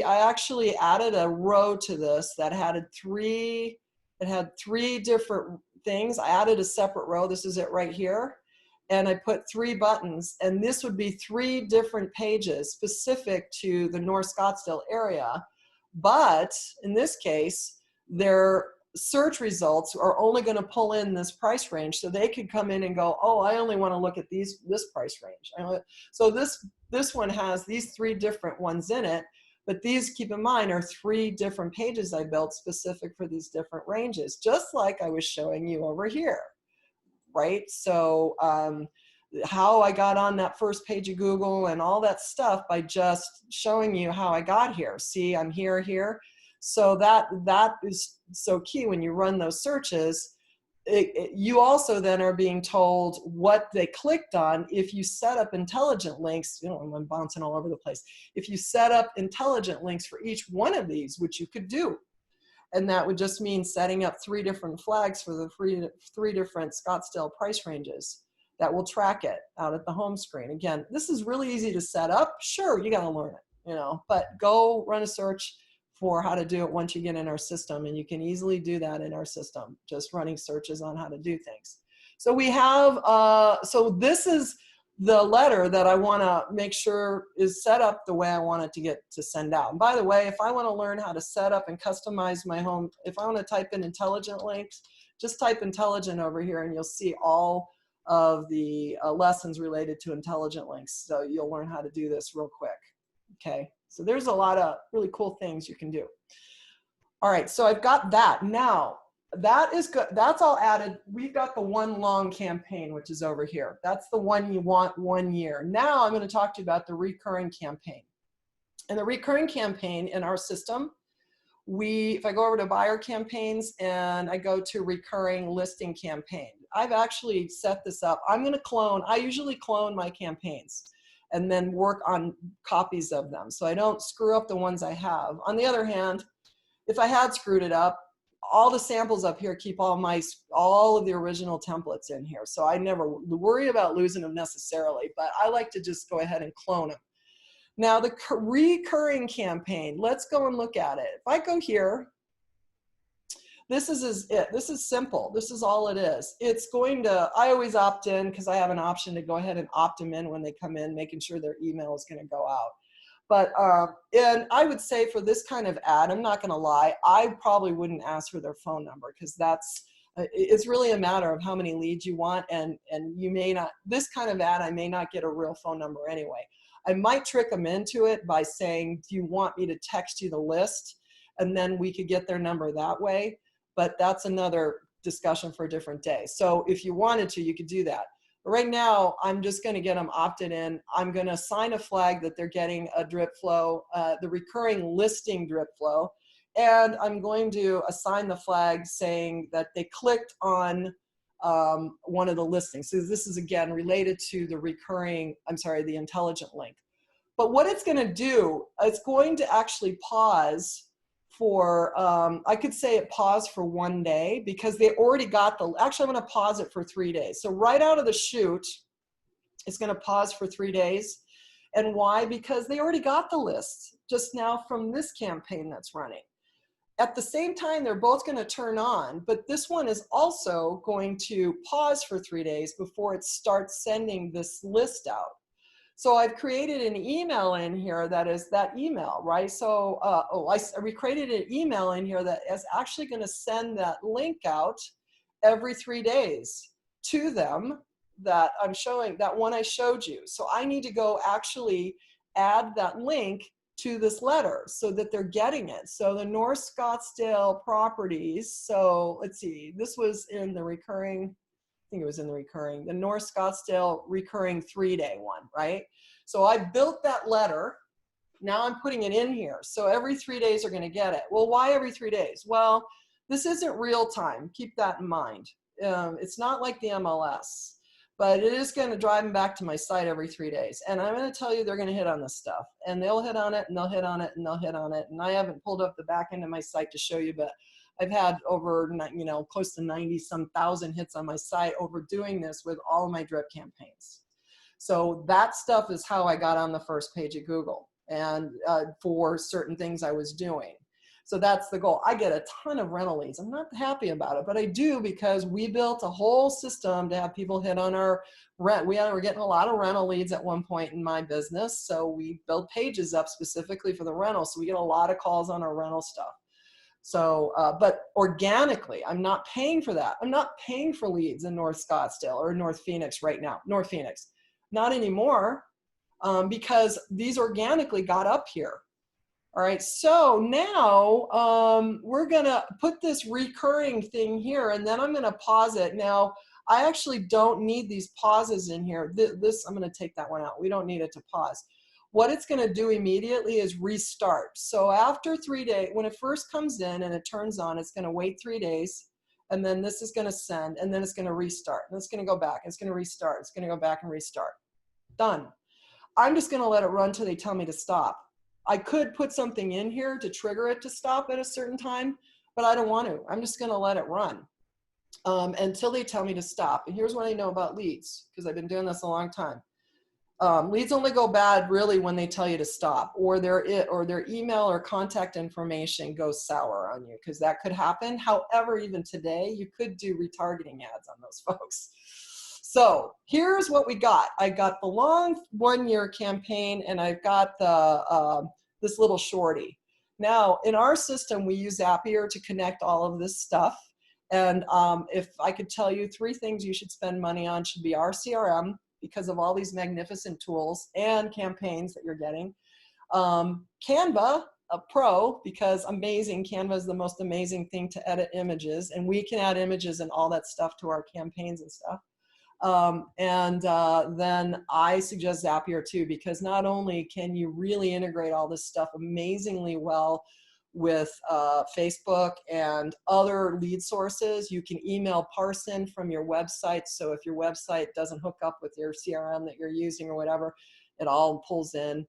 actually added a row to this that had three different things. I added a separate row. This is it right here. And I put 3 buttons, and this would be 3 different pages specific to the North Scottsdale area. But in this case, their search results are only going to pull in this price range, so they could come in and go, oh, I only want to look at this price range. So this one has these 3 different ones in it, but these, keep in mind, are 3 different pages I built specific for these different ranges, just like I was showing you over here, right? So how I got on that first page of Google and all that stuff by just showing you how I got here. See, I'm here. So that is so key when you run those searches. You also then are being told what they clicked on. If you set up intelligent links, you know, I'm bouncing all over the place. If you set up intelligent links for each one of these, which you could do, and that would just mean setting up 3 different flags for the 3 different Scottsdale price ranges that will track it out at the home screen. Again, this is really easy to set up. Sure, you got to learn it, you know, but go run a search for how to do it once you get in our system, and you can easily do that in our system, just running searches on how to do things. So we have, so this is the letter that I want to make sure is set up the way I want it to get to send out. And by the way, if I want to learn how to set up and customize my home, if I want to type in intelligent links, just type intelligent over here and you'll see all of the lessons related to intelligent links. So you'll learn how to do this real quick. Okay, so there's a lot of really cool things you can do. All right, so I've got that. Now, that is good. That's all added. We've got the one long campaign, which is over here. That's the one you want 1 year. Now I'm going to talk to you about the recurring campaign. And the recurring campaign in our system, if I go over to buyer campaigns and I go to recurring listing campaign, I've actually set this up. I'm going to clone. I usually clone my campaigns and then work on copies of them, so I don't screw up the ones I have. On the other hand, if I had screwed it up, all the samples up here keep all of the original templates in here, so I never worry about losing them necessarily, but I like to just go ahead and clone them. Now the recurring campaign, let's go and look at it. If I go here, this is it. This is simple. This is all it is. It's going to, I always opt in because I have an option to go ahead and opt them in when they come in, making sure their email is going to go out. But, and I would say for this kind of ad, I'm not going to lie, I probably wouldn't ask for their phone number because it's really a matter of how many leads you want, and you may not, this kind of ad, I may not get a real phone number anyway. I might trick them into it by saying, do you want me to text you the list? And then we could get their number that way. But that's another discussion for a different day. So if you wanted to, you could do that. But right now, I'm just going to get them opted in. I'm going to assign a flag that they're getting a drip flow, the recurring listing drip flow. And I'm going to assign the flag saying that they clicked on one of the listings. So this is, again, related to the the intelligent link. But what it's going to do, it's going to actually pause for, I could say it paused for 1 day because they already got actually I'm going to pause it for 3 days. So right out of the chute, it's going to pause for 3 days. And why? Because they already got the list just now from this campaign that's running. At the same time, they're both going to turn on, but this one is also going to pause for 3 days before it starts sending this list out. So I've created an email in here that is that email, right? So we created an email in here that is actually going to send that link out every 3 days to them that I'm showing, that one I showed you. So I need to go actually add that link to this letter so that they're getting it. So the North Scottsdale properties, so let's see, this was in the recurring, I think it was in the recurring, the North Scottsdale recurring 3-day one, right? So I built that letter. Now I'm putting it in here. So every 3 days are going to get it. Well, why every 3 days? Well, this isn't real time. Keep that in mind. It's not like the MLS, but it is going to drive them back to my site every 3 days. And I'm going to tell you they're going to hit on this stuff. And they'll hit on it, and they'll hit on it, and they'll hit on it. And I haven't pulled up the back end of my site to show you, but I've had over, close to 90-some thousand hits on my site over doing this with all of my drip campaigns. So that stuff is how I got on the first page of Google and for certain things I was doing. So that's the goal. I get a ton of rental leads. I'm not happy about it, but I do because we built a whole system to have people hit on our rent. We were getting a lot of rental leads at one point in my business. So we built pages up specifically for the rental. So we get a lot of calls on our rental stuff. So, but organically, I'm not paying for that. I'm not paying for leads in North Scottsdale or North Phoenix right now. North Phoenix, not anymore, because these organically got up here. All right, so now we're gonna put this recurring thing here, and then I'm gonna pause it. Now, I actually don't need these pauses in here. This, I'm gonna take that one out. We don't need it to pause. What it's gonna do immediately is restart. So after 3 days, when it first comes in and it turns on, it's gonna wait 3 days, and then this is gonna send, and then it's gonna restart. And it's gonna go back, it's gonna restart, it's gonna go back and restart. Done. I'm just gonna let it run till they tell me to stop. I could put something in here to trigger it to stop at a certain time, but I don't want to. I'm just going to let it run until they tell me to stop. And here's what I know about leads, because I've been doing this a long time. Leads only go bad really when they tell you to stop, or their email or contact information goes sour on you, because that could happen. However, even today, you could do retargeting ads on those folks. So here's what we got. I got the long 1-year campaign, and I've got the this little shorty. Now, in our system, we use Zapier to connect all of this stuff. And if I could tell you 3 things you should spend money on, should be our CRM, because of all these magnificent tools and campaigns that you're getting. Canva, a pro, because amazing. Canva is the most amazing thing to edit images, and we can add images and all that stuff to our campaigns and stuff. Then I suggest Zapier too, because not only can you really integrate all this stuff amazingly well with Facebook and other lead sources, you can email parson from your website. So if your website doesn't hook up with your CRM that you're using or whatever, it all pulls in.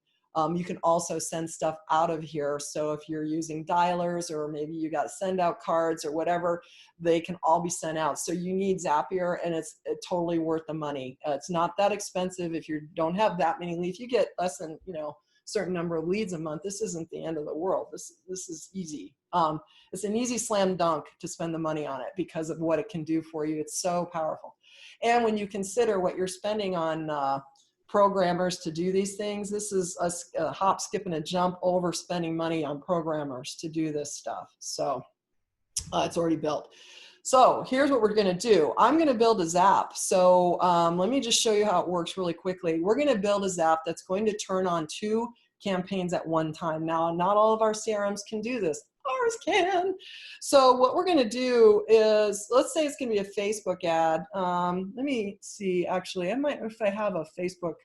You can also send stuff out of here. So if you're using dialers, or maybe you got send out cards or whatever, they can all be sent out. So you need Zapier, and it's totally worth the money. It's not that expensive if you don't have that many leads. If you get less than, certain number of leads a month, this isn't the end of the world. This is easy. It's an easy slam dunk to spend the money on it because of what it can do for you. It's so powerful. And when you consider what you're spending on programmers to do these things, this is a hop, skip, and a jump over spending money on programmers to do this stuff. So it's already built. So here's what we're going to do. I'm going to build a Zap. So let me just show you how it works really quickly. We're going to build a Zap that's going to turn on 2 campaigns at one time. Now, not all of our CRMs can do this. Ours can. So what we're going to do is, let's say it's going to be a Facebook ad. Let me see, actually, I might, if I have a Facebook,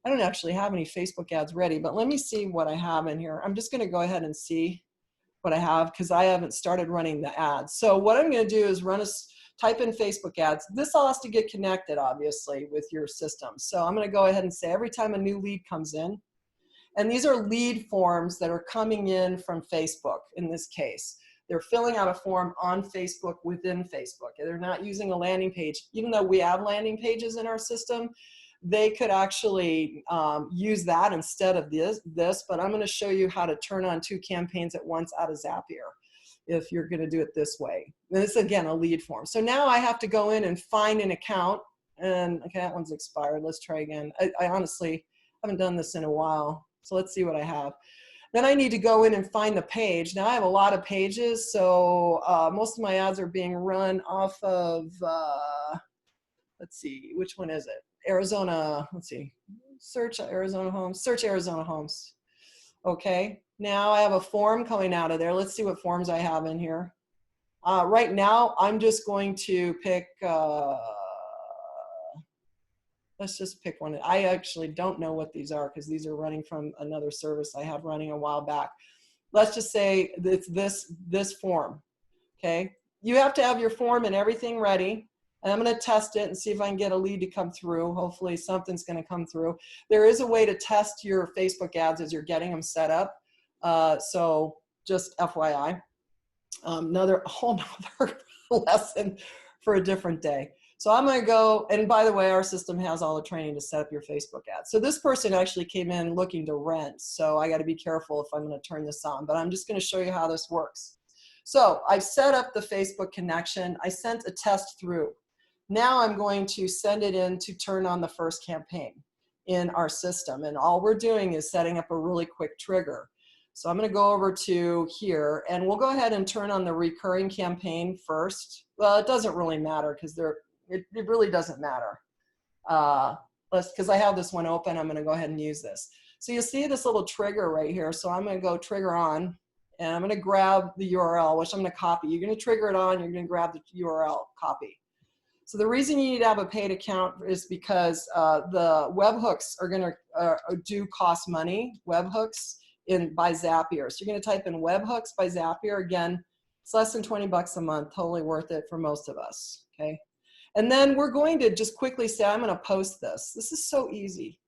I don't actually have any Facebook ads ready, but let me see what I have in here. I'm just going to go ahead and see what I have, because I haven't started running the ads. So what I'm going to do is type in Facebook ads. This all has to get connected, obviously, with your system. So I'm going to go ahead and say every time a new lead comes in, And these are lead forms that are coming in from Facebook in this case. They're filling out a form on Facebook within Facebook. They're not using a landing page. Even though we have landing pages in our system, they could actually use that instead of this, but I'm going to show you how to turn on 2 campaigns at once out of Zapier if you're going to do it this way. This is, again, a lead form. So now I have to go in and find an account, and okay, that one's expired. Let's try again. I honestly haven't done this in a while, so let's see what I have. Then I need to go in and find the page. Now I have a lot of pages, so most of my ads are being run off of, let's see, which one is it? Arizona, let's see, search Arizona homes, search Arizona homes. Okay, now I have a form coming out of there. Let's see what forms I have in here. Right now, I'm just going to pick, let's just pick one. I actually don't know what these are because these are running from another service I had running a while back. Let's just say it's this form, okay? You have to have your form and everything ready. And I'm going to test it and see if I can get a lead to come through. Hopefully something's going to come through. There is a way to test your Facebook ads as you're getting them set up. So just FYI, whole nother lesson for a different day. So I'm going to go, and by the way, our system has all the training to set up your Facebook ads. So this person actually came in looking to rent. So I got to be careful if I'm going to turn this on, but I'm just going to show you how this works. So I've set up the Facebook connection. I sent a test through. Now I'm going to send it in to turn on the first campaign in our system. And all we're doing is setting up a really quick trigger. So I'm going to go over to here, and we'll go ahead and turn on the recurring campaign first. Well, it doesn't really matter because it really doesn't matter. Because I have this one open, I'm going to go ahead and use this. So you'll see this little trigger right here. So I'm going to go trigger on, and I'm going to grab the URL, which I'm going to copy. You're going to trigger it on, you're going to grab the URL, copy. So the reason you need to have a paid account is because the webhooks are going to do cost money, webhooks by Zapier. So you're going to type in webhooks by Zapier. Again, it's less than 20 bucks a month, totally worth it for most of us, okay? And then we're going to just quickly say, I'm going to post this. This is so easy.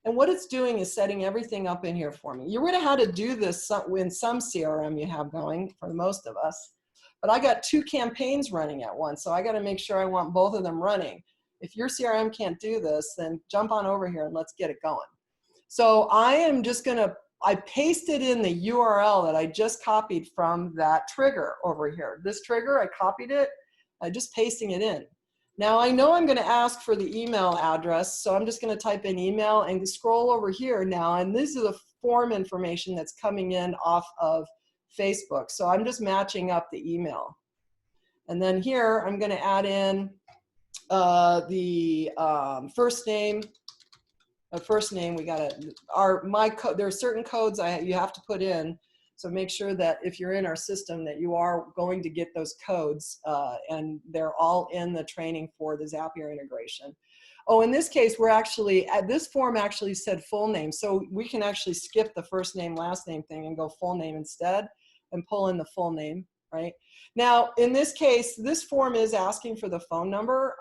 And what it's doing is setting everything up in here for me. You would have had to do this in some CRM you have going for most of us. But I got 2 campaigns running at once, so I got to make sure I want both of them running. If your CRM can't do this, then jump on over here and let's get it going. So I am just going to, I pasted in the URL that I just copied from that trigger over here. This trigger, I copied it, I'm just pasting it in. Now I know I'm going to ask for the email address, so I'm just going to type in email and scroll over here now, and this is the form information that's coming in off of Facebook. So I'm just matching up the email. And then here I'm going to add in the first name. First name, we got to, there are certain codes you have to put in. So make sure that if you're in our system that you are going to get those codes and they're all in the training for the Zapier integration. Oh, in this case, we're actually, this form actually said full name. So we can actually skip the first name, last name thing and go full name instead and pull in the full name, right? Now, in this case, this form is asking for the phone number.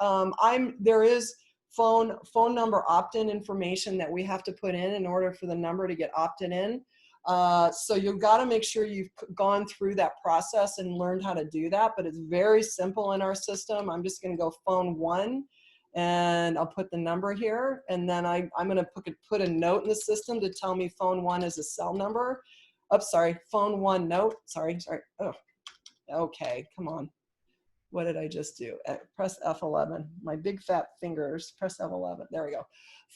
There is phone number opt-in information that we have to put in order for the number to get opted in. So you've got to make sure you've gone through that process and learned how to do that, but it's very simple in our system. I'm just going to go phone 1 and I'll put the number here, and then I'm going to put a note in the system to tell me phone 1 is a cell number. Oh, sorry, phone 1 note, sorry. Oh, okay, come on. What did I just do? Press F11. My big fat fingers. Press F11. There we go.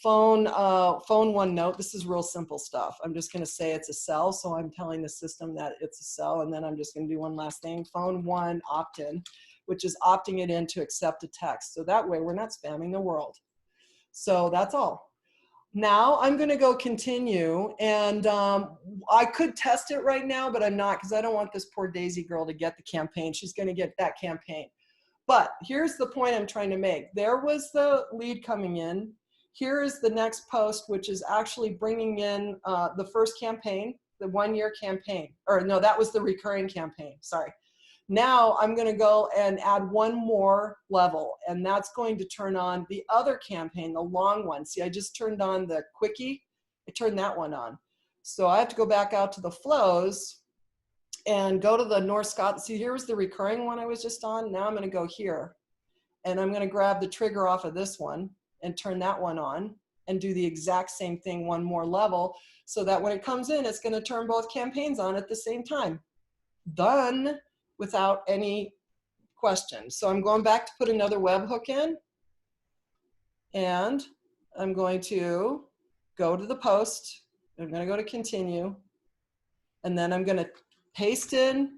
Phone 1 note. This is real simple stuff. I'm just going to say it's a cell, so I'm telling the system that it's a cell, and then I'm just going to do one last thing. Phone 1 opt-in, which is opting it in to accept a text. So that way we're not spamming the world. So that's all. Now I'm going to go continue, and I could test it right now, but I'm not, because I don't want this poor Daisy girl to get the campaign. She's going to get that campaign. But here's the point I'm trying to make. There was the lead coming in. Here is the next post, which is actually bringing in the first campaign, the 1-year campaign. Or no, that was the recurring campaign. Sorry. Now I'm going to go and add one more level, and that's going to turn on the other campaign, the long one. See, I just turned on the quickie. I turned that one on. So I have to go back out to the flows and go to the North Scott. See, here was the recurring one I was just on. Now I'm going to go here, and I'm going to grab the trigger off of this one and turn that one on and do the exact same thing one more level, so that when it comes in, it's going to turn both campaigns on at the same time. Done without any question. So I'm going back to put another webhook in, and I'm going to go to the post. I'm going to go to continue, and then I'm going to paste in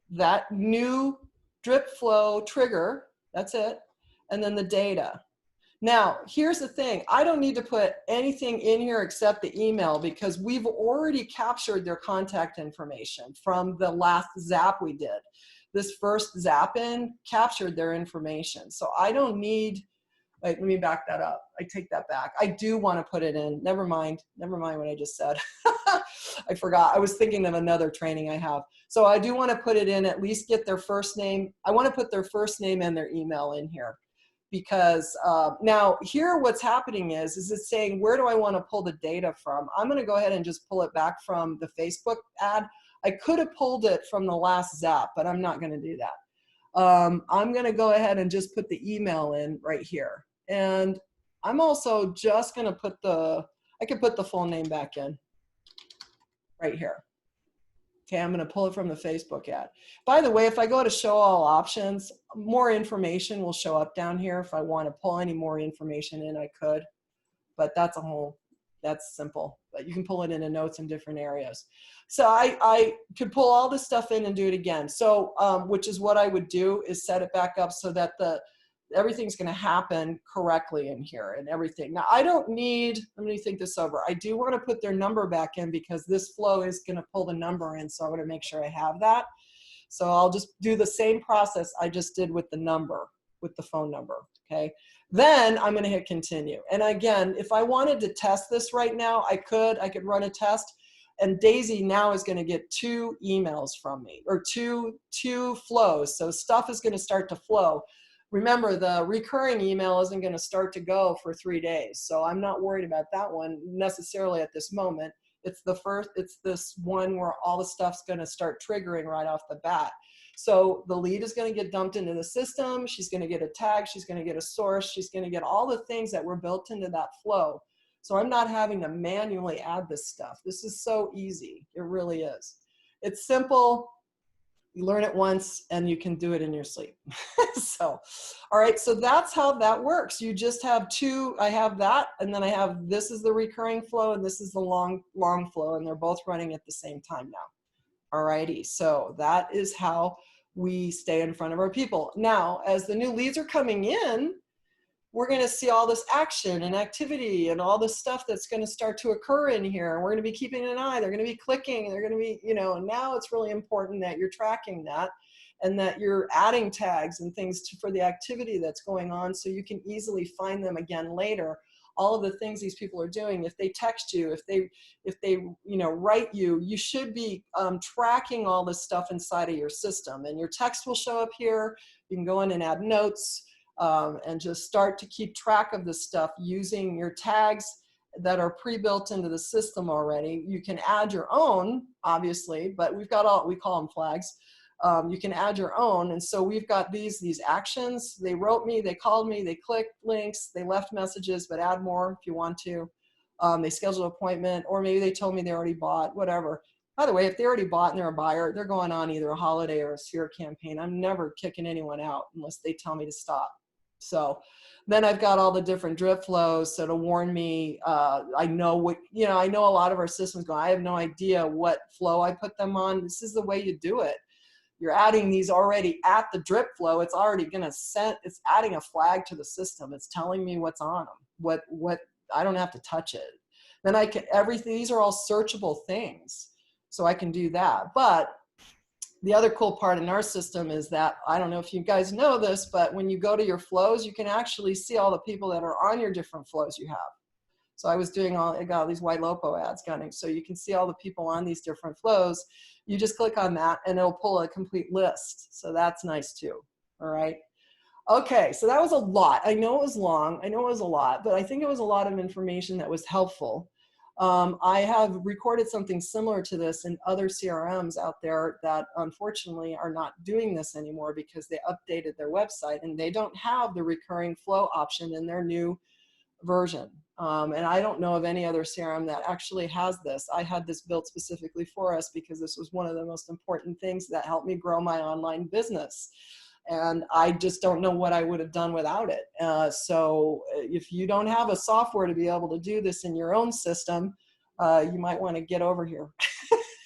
that new drip flow trigger. That's it. And then the data. Now, here's the thing. I don't need to put anything in here except the email, because we've already captured their contact information from the last zap we did. This first zap in captured their information. So I don't need, wait, let me back that up. I take that back. I do want to put it in. Never mind what I just said. I forgot. I was thinking of another training I have. So I do want to put it in, at least get their first name. I want to put their first name and their email in here. Because now here what's happening is it's saying, where do I want to pull the data from? I'm going to go ahead and just pull it back from the Facebook ad. I could have pulled it from the last zap, but I'm not going to do that. I'm going to go ahead and just put the email in right here. And I'm also just going to put I can put the full name back in right here. Okay, I'm going to pull it from the Facebook ad. By the way, if I go to show all options, more information will show up down here. If I want to pull any more information in, I could, but that's simple. But you can pull it into notes in different areas. So I could pull all this stuff in and do it again. So, which is what I would do, is set it back up so that everything's going to happen correctly in here and everything. Now, I don't need, let me think this over. I do want to put their number back in, because this flow is going to pull the number in. So I want to make sure I have that. So I'll just do the same process I just did with the number, with the phone number. Okay. Then I'm going to hit continue. And again, if I wanted to test this right now, I could run a test. And Daisy now is going to get 2 emails from me, or two flows. So stuff is going to start to flow. Remember, the recurring email isn't going to start to go for 3 days. So I'm not worried about that one necessarily at this moment. It's this one where all the stuff's going to start triggering right off the bat. So the lead is going to get dumped into the system. She's going to get a tag. She's going to get a source. She's going to get all the things that were built into that flow. So I'm not having to manually add this stuff. This is so easy. It really is. It's simple. You learn it once and you can do it in your sleep. So, all right, so that's how that works. You just have 2, I have that, and then I have, this is the recurring flow and this is the long flow, and they're both running at the same time now. All righty, so that is how we stay in front of our people. Now, as the new leads are coming in, we're going to see all this action and activity and all this stuff that's going to start to occur in here. And we're going to be keeping an eye. They're going to be clicking. They're going to be, and now it's really important that you're tracking that and that you're adding tags and things for the activity that's going on, so you can easily find them again later. All of the things these people are doing, if they text you, if they write you, you should be tracking all this stuff inside of your system. And your text will show up here. You can go in and add notes. And just start to keep track of this stuff using your tags that are pre-built into the system already. You can add your own, obviously, but we've got we call them flags. You can add your own. And so we've got these actions. They wrote me, they called me, they clicked links, they left messages, but add more if you want to. They scheduled an appointment, or maybe they told me they already bought, whatever. By the way, if they already bought and they're a buyer, they're going on either a holiday or a SEER campaign. I'm never kicking anyone out unless they tell me to stop. So then I've got all the different drip flows. So to warn me, I know I know a lot of our systems go, I have no idea what flow I put them on. This is the way you do it. You're adding these already at the drip flow. It's already going to it's adding a flag to the system. It's telling me what's on them, what I don't have to touch it. Then I can, these are all searchable things. So I can do that. But the other cool part in our system is that, I don't know if you guys know this, but when you go to your flows, you can actually see all the people that are on your different flows you have. So I got all these White Lopo ads going. So you can see all the people on these different flows. You just click on that and it'll pull a complete list. So that's nice too. All right. Okay. So that was a lot. I know it was long. I know it was a lot, but I think it was a lot of information that was helpful. I have recorded something similar to this in other CRMs out there that unfortunately are not doing this anymore because they updated their website and they don't have the recurring flow option in their new version. And I don't know of any other CRM that actually has this. I had this built specifically for us because this was one of the most important things that helped me grow my online business. And I just don't know what I would have done without it. So if you don't have a software to be able to do this in your own system, you might want to get over here.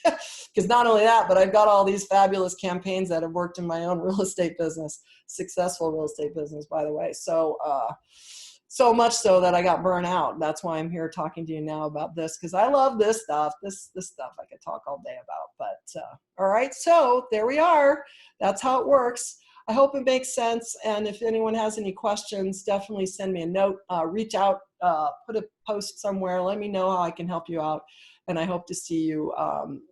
Because not only that, but I've got all these fabulous campaigns that have worked in my own real estate business, successful real estate business, by the way. So, so much so that I got burnt out. That's why I'm here talking to you now about this, because I love this stuff. This stuff I could talk all day about. But all right, so there we are. That's how it works. I hope it makes sense. And if anyone has any questions, definitely send me a note, reach out, put a post somewhere. Let me know how I can help you out. And I hope to see you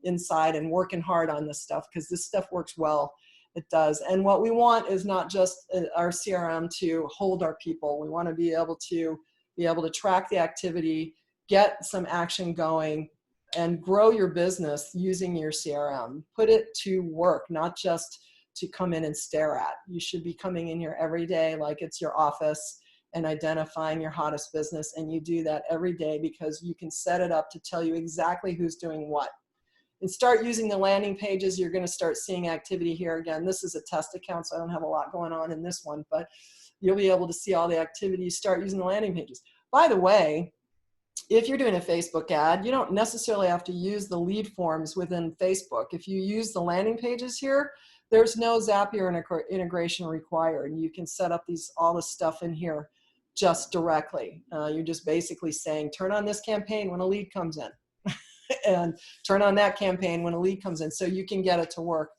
inside and working hard on this stuff, because this stuff works well. It does. And what we want is not just our CRM to hold our people. We want to be able to track the activity, get some action going, and grow your business using your CRM. Put it to work, not just to come in and stare at. You should be coming in here every day like it's your office and identifying your hottest business. And you do that every day because you can set it up to tell you exactly who's doing what. And start using the landing pages. You're going to start seeing activity here. Again, this is a test account, so I don't have a lot going on in this one, but you'll be able to see all the activity. Start using the landing pages. By the way, if you're doing a Facebook ad, you don't necessarily have to use the lead forms within Facebook. If you use the landing pages here, there's no Zapier integration required. You can set up all this stuff in here just directly. You're just basically saying, turn on this campaign when a lead comes in. And turn on that campaign when a lead comes in, so you can get it to work.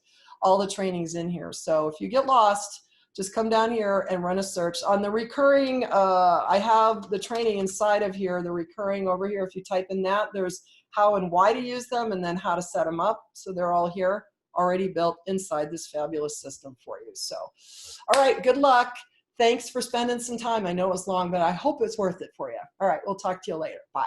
All the training's in here. So if you get lost, just come down here and run a search. On the recurring, I have the training inside of here, the recurring over here. If you type in that, there's how and why to use them and then how to set them up. So they're all here, already built inside this fabulous system for you. So, all right, good luck. Thanks for spending some time. I know it was long, but I hope it's worth it for you. All right, we'll talk to you later. Bye.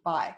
Bye.